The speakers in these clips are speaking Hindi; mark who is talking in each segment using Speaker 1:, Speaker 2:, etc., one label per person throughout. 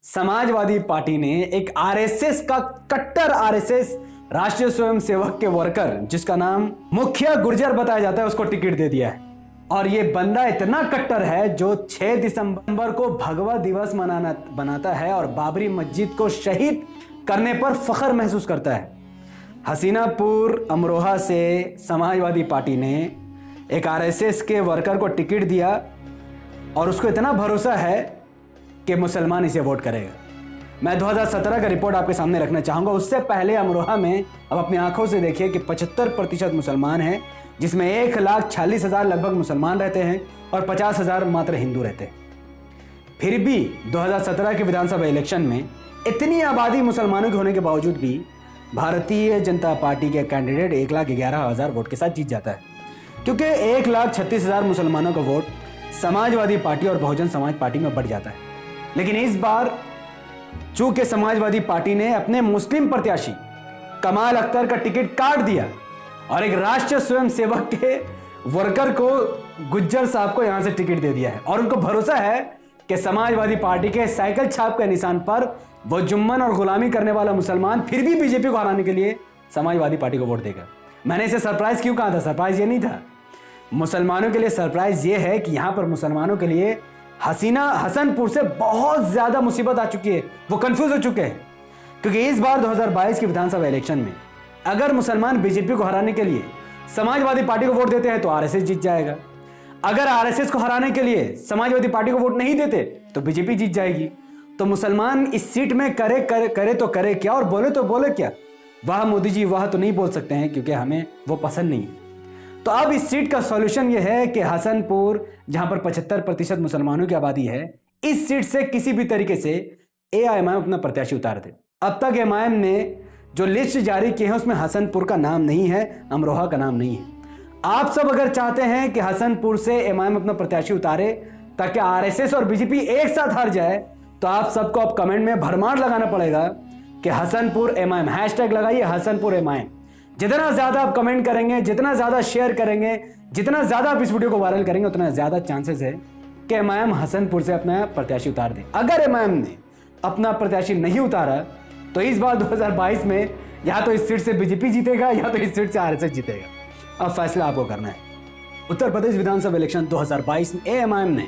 Speaker 1: समाजवादी पार्टी ने एक आरएसएस का कट्टर आरएसएस राष्ट्रीय स्वयंसेवक के वर्कर जिसका नाम मुखिया गुर्जर बताया जाता है उसको टिकट दे दिया है। और ये बंदा इतना कट्टर है जो 6 दिसंबर को भगवा दिवस बनाता है और बाबरी मस्जिद को शहीद करने पर फख्र महसूस करता है। हसीनापुर अमरोहा से समाजवादी पार्टी ने एक आरएसएस के वर्कर को टिकट दिया और उसको इतना भरोसा है कि मुसलमान इसे वोट करेगा। मैं 2017 का रिपोर्ट आपके सामने रखना चाहूंगा। उससे पहले अमरोहा में अब अपनी आंखों से देखिए कि 75% मुसलमान हैं, जिसमें 1,46,000 लगभग मुसलमान रहते हैं और 50,000 मात्र हिंदू रहते हैं। फिर भी 2017 के विधानसभा इलेक्शन में इतनी आबादी मुसलमानों के होने के बावजूद भी भारतीय जनता पार्टी के कैंडिडेट 1,11,000 वोट के साथ जीत जाता है, क्योंकि 1,36,000 मुसलमानों का वोट समाजवादी पार्टी और बहुजन समाज पार्टी में बढ़ जाता है। लेकिन इस बार चूंकि समाजवादी पार्टी ने अपने मुस्लिम प्रत्याशी कमाल अख्तर का टिकट काट दिया और एक राष्ट्रीय स्वयंसेवक के वर्कर को गुज्जर साहब को यहां से टिकट दे दिया है और उनको भरोसा है कि समाजवादी पार्टी के साइकिल छाप के निशान पर वो जुम्मन और गुलामी करने वाला मुसलमान फिर भी बीजेपी को हराने के लिए समाजवादी पार्टी को वोट देगा। मैंने इसे सरप्राइज क्यों कहा था? सरप्राइज ये नहीं था, मुसलमानों के लिए सरप्राइज ये है कि यहां पर मुसलमानों के लिए हसनपुर से बहुत ज्यादा मुसीबत आ चुकी है। वो कंफ्यूज हो चुके हैं, क्योंकि इस बार 2022 के विधानसभा इलेक्शन में अगर मुसलमान बीजेपी को हराने के लिए समाजवादी पार्टी को वोट देते हैं तो आरएसएस जीत जाएगा। अगर आरएसएस को हराने के लिए समाजवादी पार्टी को वोट नहीं देते तो बीजेपी जीत जाएगी। तो मुसलमान इस सीट में करे तो करे क्या और बोले तो बोले क्या? वाह मोदी जी वाह तो नहीं बोल सकते हैं, क्योंकि हमें वो पसंद नहीं है। तो अब इस सीट का सॉल्यूशन यह है कि हसनपुर, जहां पर 75% मुसलमानों की आबादी है, इस सीट से किसी भी तरीके से एआईएमआईएम अपना प्रत्याशी उतार दे। अब तक एमआईएम ने जो लिस्ट जारी की है उसमें हसनपुर का नाम नहीं है, अमरोहा का नाम नहीं है। आप सब अगर चाहते हैं कि हसनपुर से एमआईएम अपना प्रत्याशी उतारे ताकि आरएसएस और बीजेपी एक साथ हार जाए, तो आप सबको अब कमेंट में भरमार लगाना पड़ेगा कि हसनपुर एमआईएम, हैशटैग लगाइए हसनपुर एमआईएम। जितना ज्यादा आप कमेंट करेंगे, जितना ज्यादा शेयर करेंगे, जितना ज्यादा आप इस वीडियो को वायरल करेंगे, उतना ज्यादा चांसेस है कि एमआईएम हसनपुर से अपना प्रत्याशी उतार दे। अगर एमआईएम ने अपना प्रत्याशी नहीं उतारा तो इस बार 2022 में या तो इस सीट से बीजेपी जीतेगा या तो इस सीट से आरएसएस जीतेगा। अब फैसला आपको करना है। उत्तर प्रदेश विधानसभा इलेक्शन 2022 में एएमआईएम ने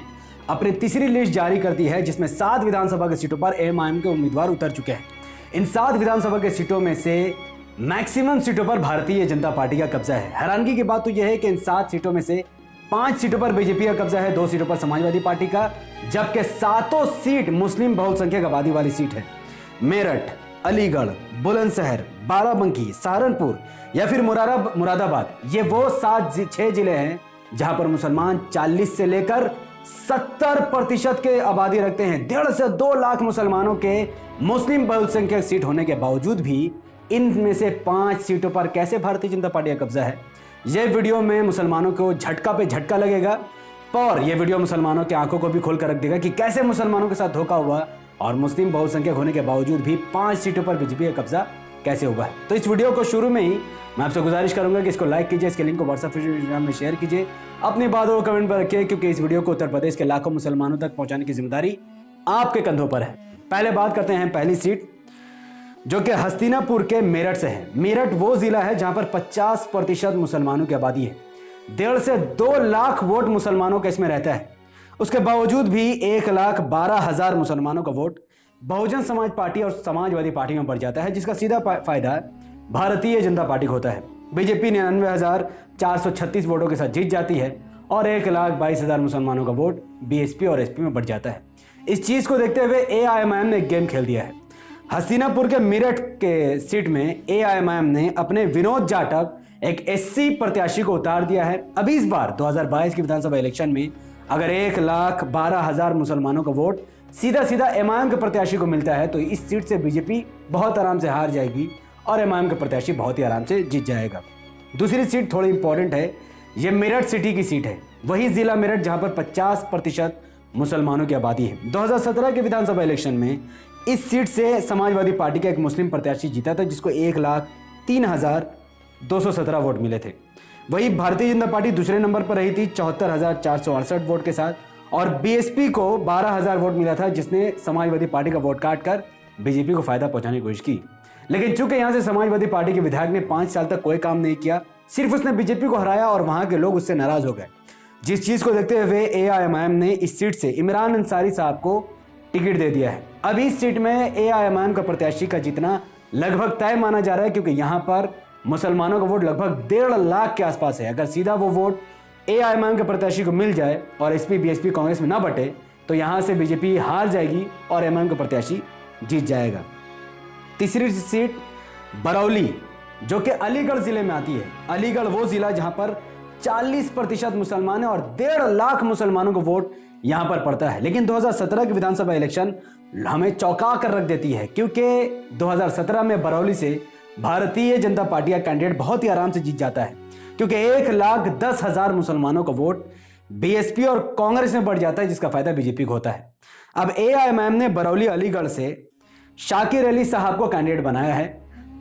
Speaker 1: अपनी तीसरी लिस्ट जारी कर दी है, जिसमें 7 विधानसभा के सीटों पर एएमआईएम के उम्मीदवार उतर चुके हैं। इन 7 विधानसभा के सीटों में से मैक्सिमम सीटों पर भारतीय जनता पार्टी का कब्जा है। हैरानगी की बात तो यह है कि इन 7 सीटों में से 5 सीटों पर बीजेपी का कब्जा है, 2 सीटों पर समाजवादी पार्टी का, जबकि 7 सीट मुस्लिम बहुसंख्यक आबादी वाली सीट है। मेरठ, अलीगढ़, बुलंदशहर, बाराबंकी, सहारनपुर या फिर मुरादाबाद, ये वो 6 जिले हैं जहां पर मुसलमान 40 से लेकर 70% के आबादी रखते हैं। 1.5 से 2 लाख मुसलमानों के मुस्लिम बहुसंख्यक सीट होने के बावजूद भी इनमें से 5 सीटों पर कैसे भारतीय जनता पार्टी का कब्जा है। यह वीडियो में मुसलमानों को झटका पे झटका लगेगा और यह वीडियो मुसलमानों की आंखों को भी खोल कर रख देगा कि कैसे मुसलमानों के साथ धोखा हुआ और मुस्लिम बहुसंख्यक होने के बावजूद भी 5 सीटों पर बीजेपी का कब्जा कैसे हुआ है। तो इस वीडियो को शुरू में ही मैं आपसे गुजारिश करूंगा कि इसको लाइक कीजिए, इसके लिंक को व्हाट्सएप टेलीग्राम में शेयर कीजिए, अपनी बातों को कमेंट पर रखिए, क्योंकि इस वीडियो को उत्तर प्रदेश के लाखों मुसलमानों तक पहुंचाने की जिम्मेदारी आपके कंधों पर है। पहले बात करते हैं पहली सीट, जो कि हस्तिनापुर के मेरठ से है। मेरठ वो जिला है जहां पर 50% मुसलमानों की आबादी है। 1.5 से 2 लाख वोट मुसलमानों का इसमें रहता है। उसके बावजूद भी 1,12,000 मुसलमानों का वोट बहुजन समाज पार्टी और समाजवादी पार्टी में बढ़ जाता है, जिसका सीधा फायदा भारतीय जनता पार्टी को होता है। बीजेपी 99,436 वोटों के साथ जीत जाती है और 1,22,000 मुसलमानों का वोट बीएसपी और एसपी में बढ़ जाता है। इस चीज को देखते हुए एआईएमआईएम ने एक गेम खेल दिया है। हस्तिनापुर के मेरठ के सीट में एआईएमआईएम ने अपने विनोद जाटव, एक एससी प्रत्याशी को उतार दिया है। अब इस बार 2022 की विधानसभा इलेक्शन में अगर 1,12,000 मुसलमानों का वोट सीधा सीधा एमआईएम के प्रत्याशी को मिलता है तो इस सीट से बीजेपी बहुत आराम से हार जाएगी और एमआईएम के प्रत्याशी बहुत ही आराम से जीत जाएगा। दूसरी सीट थोड़ी इंपॉर्टेंट है, यह मेरठ सिटी की सीट है, वही जिला मेरठ जहां पर 50% मुसलमानों की आबादी है। 2017 के विधानसभा इलेक्शन में इस सीट से समाजवादी पार्टी का एक मुस्लिम प्रत्याशी जीता था, जिसको 1,03,217 वोट मिले थे। वही भारतीय जनता पार्टी दूसरे नंबर पर रही थी 74,468 वोट के साथ और बीएसपी को 12,000 वोट मिला था, जिसने समाजवादी पार्टी का वोट काट कर बीजेपी को फायदा पहुंचाने की कोशिश की। लेकिन चूंकि यहां से समाजवादी पार्टी के विधायक ने 5 साल तक कोई काम नहीं किया, सिर्फ उसने बीजेपी को हराया और वहां के लोग उससे नाराज हो गए। जिस चीज को देखते हुए एआईएमआईएम ने इस सीट से इमरान अंसारी साहब को टिकट दे दिया है। अब इस सीट में एआईएमआईएम का प्रत्याशी का जीतना लगभग तय माना जा रहा है, क्योंकि यहां पर मुसलमानों का वोट लगभग 1.5 लाख के आसपास है। अगर सीधा वो वोट एआईएमआईएम के प्रत्याशी को मिल जाए और एसपी बीएसपी कांग्रेस में ना बटे, तो यहां से बीजेपी हार जाएगी और एमआईएम का प्रत्याशी जीत जाएगा। तीसरी सीट बरौली, जो कि अलीगढ़ जिले में आती है। अलीगढ़ वो जिला जहां पर 40% मुसलमान है और 1.5 लाख मुसलमानों को वोट यहां पर पड़ता है। लेकिन 2017 की विधानसभा इलेक्शन हमें चौंका कर रख देती है, क्योंकि 2017 में बरौली से भारतीय जनता पार्टी का कैंडिडेट बहुत ही आराम से जीत जाता है, क्योंकि 1,10,000 मुसलमानों का वोट बीएसपी और कांग्रेस में बढ़ जाता है, जिसका फायदा बीजेपी को होता है। अब एआईएमआईएम ने बरौली अलीगढ़ से शाकिर अली साहब को कैंडिडेट बनाया है,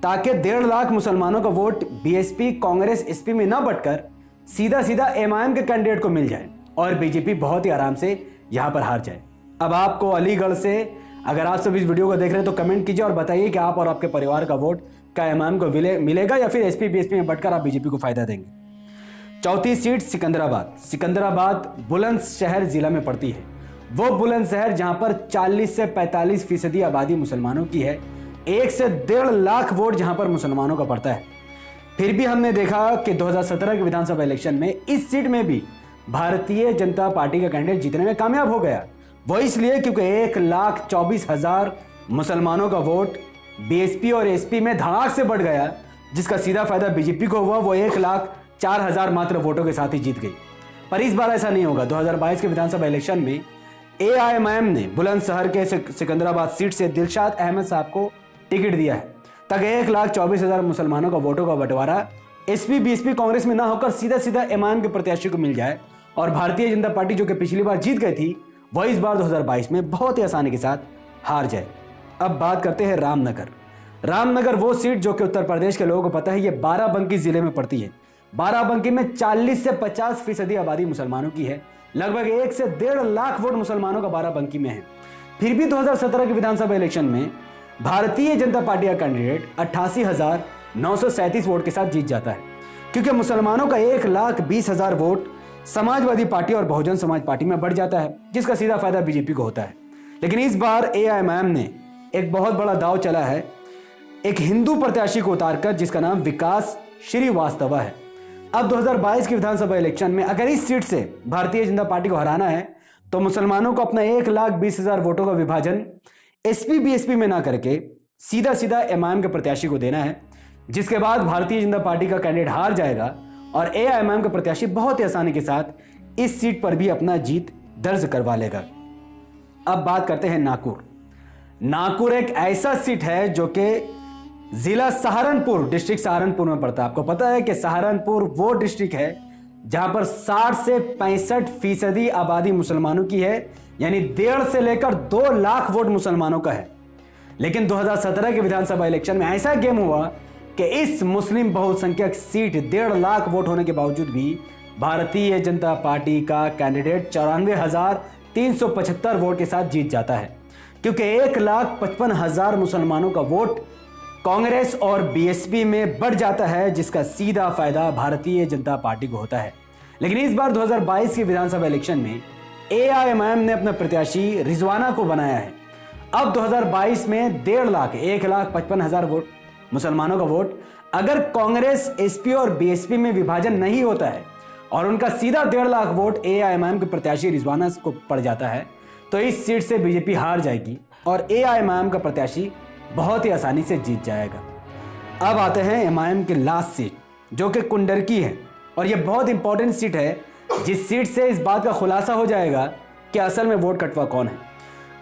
Speaker 1: ताकि 1.5 लाख मुसलमानों का वोट बीएसपी कांग्रेस एसपी में ना बढ़कर सीधा सीधा एमआईएम के कैंडिडेट को मिल जाए और बीजेपी बहुत ही आराम से यहां पर हार जाए। अब आपको अलीगढ़ से, अगर आप सब इस वीडियो को देख रहे हैं तो कमेंट कीजिए और बताइए कि आप और आपके परिवार का वोट क्या एमआईएम को मिलेगा या फिर एसपी बीएसपी में बढ़कर आप बीजेपी को फायदा देंगे। चौथी सीट सिकंदराबाद। सिकंदराबाद बुलंदशहर जिला में पड़ती है। वो बुलंदशहर जहां पर 40 से 45% आबादी मुसलमानों की है। 1 से 1.5 लाख वोट जहां पर मुसलमानों का पड़ता है। फिर भी हमने देखा कि 2017 के विधानसभा इलेक्शन में इस सीट में भी भारतीय जनता पार्टी का कैंडिडेट जीतने में कामयाब हो गया। वो इसलिए क्योंकि 1,24,000 मुसलमानों का वोट बीएसपी और एसपी में धड़ाक से बढ़ गया, जिसका सीधा फायदा बीजेपी को हुआ। वो 1,04,000 मात्र वोटों के साथ ही जीत गई। पर इस बार ऐसा नहीं होगा। 2022 के विधानसभा इलेक्शन में एआईएमआईएम ने बुलंदशहर के सिकंदराबाद सीट से दिलशाद अहमद साहब को टिकट दिया है, ताकि 1,24,000 मुसलमानों का वोटों का बंटवारा एसपी बीएसपी कांग्रेस में ना होकर सीधा सीधा एमआईएम के प्रत्याशी को मिल जाए और भारतीय जनता पार्टी, जो कि पिछली बार जीत गई थी, वह इस बार 2022 में बहुत ही आसानी के साथ हार जाए। अब बात करते हैं रामनगर। रामनगर वो सीट जो कि उत्तर प्रदेश के लोगों को पता है, ये बाराबंकी जिले में पड़ती है। बाराबंकी में 40 से 50% आबादी मुसलमानों की है। लगभग 1 से 1.5 लाख वोट मुसलमानों का बाराबंकी में है। फिर भी 2017 के विधानसभा इलेक्शन में भारतीय जनता पार्टी का कैंडिडेट 88,937 वोट के साथ जीत जाता है, क्योंकि मुसलमानों का 1,20,000 वोट समाजवादी पार्टी और बहुजन समाज पार्टी में बढ़ जाता है, जिसका सीधा फायदा बीजेपी को होता है। लेकिन इस बार एआईएमआईएम ने एक बहुत बड़ा दांव चला है, एक हिंदू प्रत्याशी को उतारकर, जिसका नाम विकास श्रीवास्तव है। अब 2022 के विधानसभा इलेक्शन में अगर इस सीट से भारतीय जनता पार्टी को हराना है, तो मुसलमानों को अपना 1,20,000 वोटों का विभाजन एसपी बीएसपी में ना करके सीधा सीधा एमआईएम के प्रत्याशी को देना है, जिसके बाद भारतीय जनता पार्टी का कैंडिडेट हार जाएगा और एआईएमआईएम का प्रत्याशी बहुत ही आसानी के साथ इस सीट पर भी अपना जीत दर्ज करवा लेगा। अब बात करते हैं नागौर। नागौर एक ऐसा सीट है जो कि जिला सहारनपुर, डिस्ट्रिक्ट सहारनपुर में पड़ता है। आपको पता है कि सहारनपुर वो डिस्ट्रिक्ट है जहां पर 60 से 65% आबादी मुसलमानों की है, यानी 1.5 से लेकर 2 लाख वोट मुसलमानों का है। लेकिन 2017 के विधानसभा इलेक्शन में ऐसा गेम हुआ कि इस मुस्लिम बहुसंख्यक सीट 1.5 लाख वोट होने के बावजूद भी भारतीय जनता पार्टी का कैंडिडेट 94,375 वोट के साथ जीत जाता है, क्योंकि 1,55,000 मुसलमानों का वोट कांग्रेस और बीएसपी में बढ़ जाता है, जिसका सीधा फायदा भारतीय जनता पार्टी को होता है। लेकिन इस बार 2022 के विधानसभा इलेक्शन में एआईएमआईएम ने अपना प्रत्याशी रिजवाना को बनाया है। अब 2022 में 1.5 लाख 1,55,000 वोट मुसलमानों का वोट अगर कांग्रेस एसपी और बीएसपी में विभाजन नहीं होता है और उनका सीधा 1.5 लाख वोट एआईएमआईएम के प्रत्याशी रिजवाना को पड़ जाता है, तो इस सीट से बीजेपी हार जाएगी और एआईएमआईएम का प्रत्याशी बहुत ही आसानी से जीत जाएगा। अब आते हैं एमआईएम की लास्ट सीट, जो कि कुंडरकी है, और यह बहुत इंपॉर्टेंट सीट है, जिस सीट से इस बात का खुलासा हो जाएगा कि असल में वोट कटवा कौन है।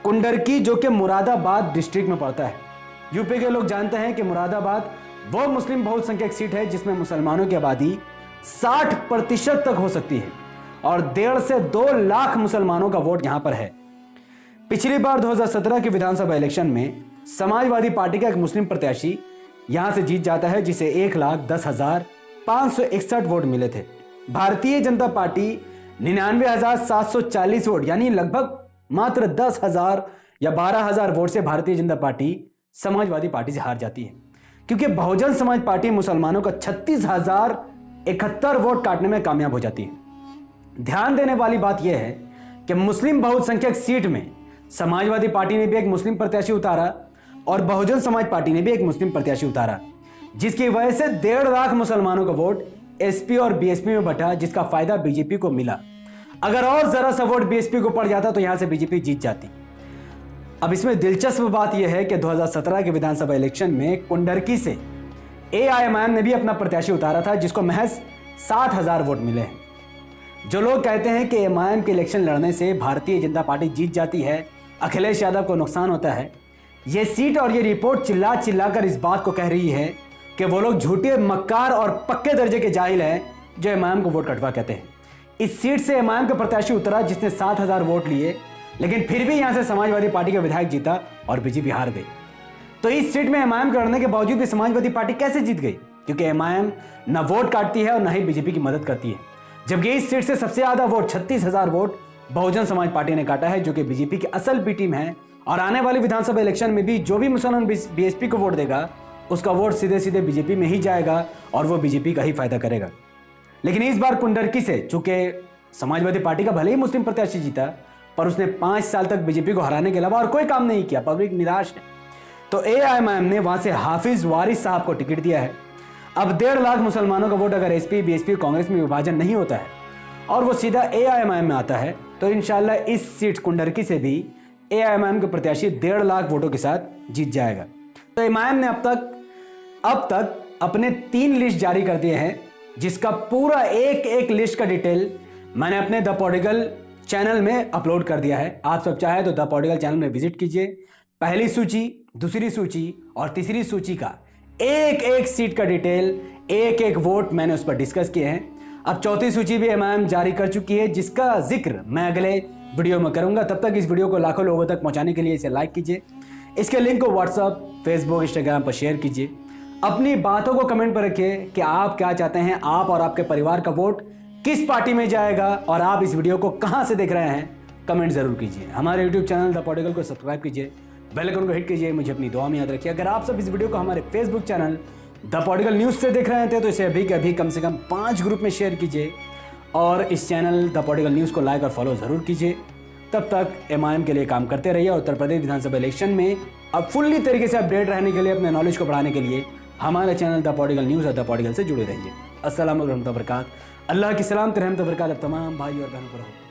Speaker 1: कुंडरकी जो कि मुरादाबाद डिस्ट्रिक्ट में पड़ता है। यूपी के लोग जानते हैं कि मुरादाबाद वो मुस्लिम बहुसंख्यक सीट है जिसमें मुसलमानों की आबादी 60% तक हो सकती है और 1.5 से 2 लाख मुसलमानों का वोट यहां पर है। पिछली बार 2017 के विधानसभा इलेक्शन में समाजवादी पार्टी का एक मुस्लिम प्रत्याशी यहां से जीत जाता है, जिसे 1,10,561 वोट मिले थे। भारतीय जनता पार्टी 99,740 वोट यानी लगभग मात्र 10,000 या 12,000 वोट से भारतीय जनता पार्टी समाजवादी पार्टी से हार जाती है, क्योंकि बहुजन समाज पार्टी मुसलमानों का 36,071 वोट काटने में कामयाब हो जाती है। ध्यान देने वाली बात यह है कि मुस्लिम बहुसंख्यक सीट में समाजवादी पार्टी ने भी एक मुस्लिम प्रत्याशी उतारा और बहुजन समाज पार्टी ने भी एक मुस्लिम प्रत्याशी उतारा, जिसकी वजह से 1.5 लाख मुसलमानों का वोट एसपी और बीएसपी में बटा, जिसका फायदा बीजेपी को मिला। अगर और जरा सा वोट बीएसपी को पड़ जाता तो यहां से बीजेपी जीत जाती। अब इसमें दिलचस्प बात यह है कि 2017 के विधानसभा इलेक्शन में कुंडरकी से एआईएमआईएम ने भी अपना प्रत्याशी उतारा था, जिसको महज 60,000 वोट मिले हैं। जो लोग कहते हैं कि एमआईएम के इलेक्शन लड़ने से भारतीय जनता पार्टी जीत जाती है, अखिलेश यादव को नुकसान होता है, यह सीट और ये रिपोर्ट चिल्ला चिल्ला कर इस बात को कह रही है कि वो लोग झूठे, मक्कार और पक्के दर्जे के जाहिल हैं जो एमआईएम को वोट कटवा कहते हैं। इस सीट से एमआईएम का प्रत्याशी उतरा जिसने 60,000 वोट लिए, लेकिन फिर भी यहां से समाजवादी पार्टी का विधायक जीता और बीजेपी हार गई। तो इस सीट में एमआईएम के लड़ने के बावजूद भी समाजवादी पार्टी कैसे जीत गई? क्योंकि एमआईएम न वोट काटती है और न ही बीजेपी की मदद करती है, जबकि इस सीट से सबसे ज्यादा vote 36,000 vote Bahujan Samaj party ने काटा है, जो कि बीजेपी की असल बी टीम है। और आने वाली विधानसभा इलेक्शन में भी जो भी मुसलमान बीएसपी को वोट देगा, उसका वोट सीधे सीधे बीजेपी में ही जाएगा और वो बीजेपी का ही फायदा करेगा। लेकिन इस बार कुंडरकी से चूंकि समाजवादी पार्टी का भले ही मुस्लिम प्रत्याशी जीता, पर उसने 5 साल तक बीजेपी को हराने के अलावा और कोई काम नहीं किया। पब्लिक निराश है। तो एआईएमआईएम ने वहां से हाफिज वारिस साहब को टिकट दिया है। अब 1.5 लाख मुसलमानों का वोट अगर एसपी, बीएसपी, कांग्रेस में विभाजन नहीं होता है और वो सीधा एआईएमआईएम में आता है, तो इंशाल्लाह इस सीट कुंडरकी से भी एआईएमआईएम के प्रत्याशी 1.5 लाख वोटों के साथ जीत जाएगा। तो एमआईएम ने अब तक अपने 3 लिस्ट जारी कर दिए हैं, जिसका पूरा एक लिस्ट का डिटेल मैंने अपने द पॉलिटिकल चैनल में अपलोड कर दिया है। आप सब चाहे तो द पॉलिटिकल चैनल में विजिट कीजिए। पहली सूची, दूसरी सूची और तीसरी सूची का एक सीट का डिटेल, एक वोट मैंने उस पर डिस्कस किए हैं। अब चौथी सूची भी एमआईएम जारी कर चुकी है, जिसका जिक्र मैं अगले वीडियो में करूंगा। तब तक इस वीडियो को लाखों लोगों तक पहुंचाने के लिए इसे लाइक कीजिए, इसके लिंक को व्हाट्सएप, फेसबुक, इंस्टाग्राम पर शेयर कीजिए। अपनी बातों को कमेंट पर रखिए कि आप क्या चाहते हैं, आप और आपके परिवार का वोट किस पार्टी में जाएगा, और आप इस वीडियो को कहां से देख रहे हैं कमेंट जरूर कीजिए। हमारे यूट्यूब चैनल द पॉलिटिकल को सब्सक्राइब कीजिए, बेल आइकन को हिट कीजिए। मुझे अपनी दुआ में याद रखिए। अगर आप सब इस वीडियो को हमारे Facebook channel the political news से देख रहे थे तो इसे अभी के अभी कम से कम 5 ग्रुप में शेयर कीजिए और इस चैनल द पॉलिटिकल न्यूज़ को लाइक और फॉलो जरूर कीजिए। तब तक एमआईएम के लिए काम करते रहिए और उत्तर प्रदेश विधानसभा इलेक्शन में अब फुल्ली तरीके से अपडेट रहने के लिए, अपने नॉलेज को बढ़ाने के लिए हमारे चैनल द पॉलिटिकल न्यूज़ और द पॉलिटिकल से जुड़े रहिए। अस्सलाम वालेकुम वबरकातुहू। अल्लाह की सलामत रहमत बरकत तमाम भाई और बहनों पर हो।